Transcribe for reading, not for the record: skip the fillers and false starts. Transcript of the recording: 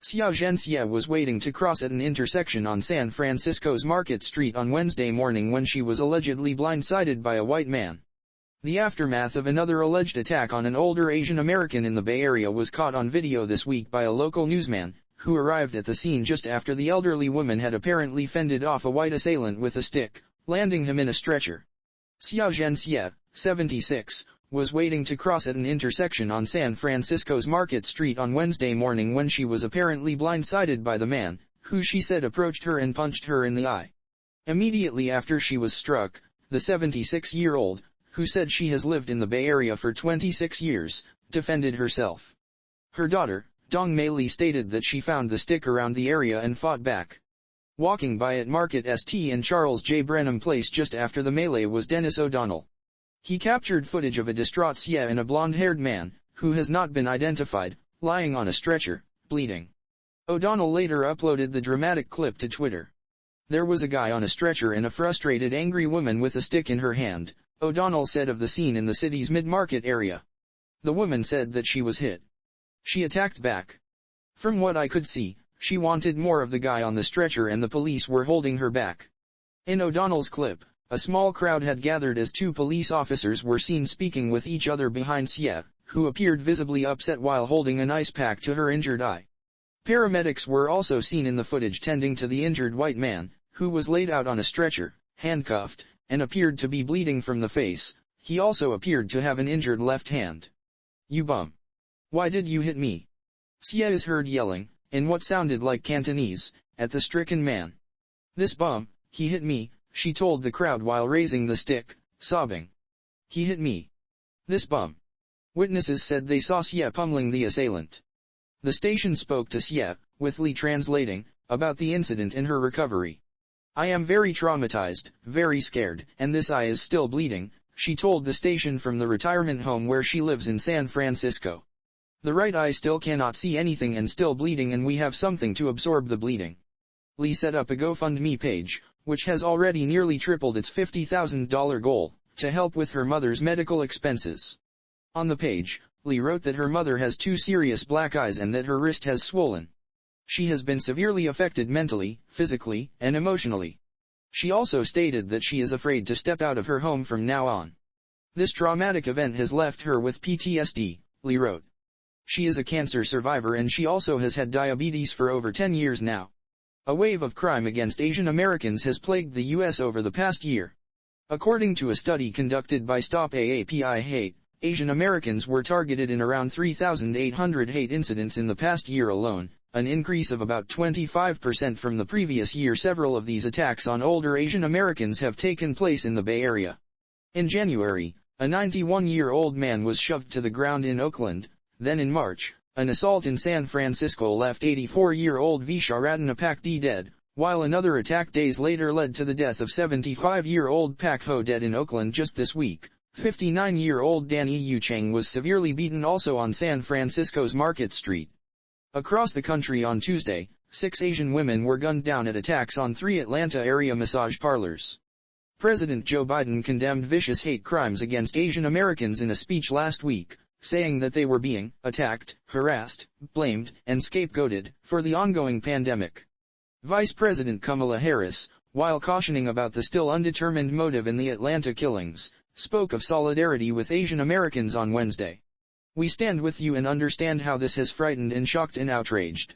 Xiao Zhenxie was waiting to cross at an intersection on San Francisco's Market Street on Wednesday morning when she was allegedly blindsided by a white man. The aftermath of another alleged attack on an older Asian American in the Bay Area was caught on video this week by a local newsman, who arrived at the scene just after the elderly woman had apparently fended off a white assailant with a stick, landing him in a stretcher. Xiao Zhenxie, 76, was waiting to cross at an intersection on San Francisco's Market Street on Wednesday morning when she was apparently blindsided by the man, who she said approached her and punched her in the eye. Immediately after she was struck, the 76-year-old, who said she has lived in the Bay Area for 26 years, defended herself. Her daughter, Dong Mei Li, stated that she found the stick around the area and fought back. Walking by at Market St. and Charles J. Brenham Place just after the melee was Dennis O'Donnell. He captured footage of a distraught Xie and a blonde-haired man, who has not been identified, lying on a stretcher, bleeding. O'Donnell later uploaded the dramatic clip to Twitter. There was a guy on a stretcher and a frustrated angry woman with a stick in her hand, O'Donnell said of the scene in the city's mid-market area. The woman said that she was hit. She attacked back. From what I could see, she wanted more of the guy on the stretcher and the police were holding her back. In O'Donnell's clip, a small crowd had gathered as two police officers were seen speaking with each other behind Xie, who appeared visibly upset while holding an ice pack to her injured eye. Paramedics were also seen in the footage tending to the injured white man, who was laid out on a stretcher, handcuffed, and appeared to be bleeding from the face. He also appeared to have an injured left hand. "You bum. Why did you hit me?" Xie is heard yelling, in what sounded like Cantonese, at the stricken man. "This bum, he hit me," she told the crowd while raising the stick, sobbing. "He hit me. This bum." Witnesses said they saw Xie pummeling the assailant. The station spoke to Xie, with Li translating, about the incident and her recovery. "I am very traumatized, very scared, and this eye is still bleeding," she told the station from the retirement home where she lives in San Francisco. "The right eye still cannot see anything and still bleeding, and we have something to absorb the bleeding." Li set up a GoFundMe page, which has already nearly tripled its $50,000 goal, to help with her mother's medical expenses. On the page, Li wrote that her mother has two serious black eyes and that her wrist has swollen. She has been severely affected mentally, physically, and emotionally. She also stated that she is afraid to step out of her home from now on. "This traumatic event has left her with PTSD, Li wrote. She is a cancer survivor and she also has had diabetes for over 10 years now. A wave of crime against Asian Americans has plagued the U.S. over the past year. According to a study conducted by Stop AAPI Hate, Asian Americans were targeted in around 3,800 hate incidents in the past year alone, an increase of about 25% from the previous year. Several of these attacks on older Asian Americans have taken place in the Bay Area. In January, a 91-year-old man was shoved to the ground in Oakland. Then in March, an assault in San Francisco left 84-year-old Visharatana Pak D dead, while another attack days later led to the death of 75-year-old Pak Ho dead in Oakland. Just this week, 59-year-old Danny Yu Chang was severely beaten also on San Francisco's Market Street. Across the country on Tuesday, 6 Asian women were gunned down at attacks on 3 Atlanta area massage parlors. President Joe Biden condemned vicious hate crimes against Asian Americans in a speech last week, saying that they were being attacked, harassed, blamed, and scapegoated for the ongoing pandemic. Vice President Kamala Harris, while cautioning about the still undetermined motive in the Atlanta killings, spoke of solidarity with Asian Americans on Wednesday. "We stand with you and understand how this has frightened and shocked and outraged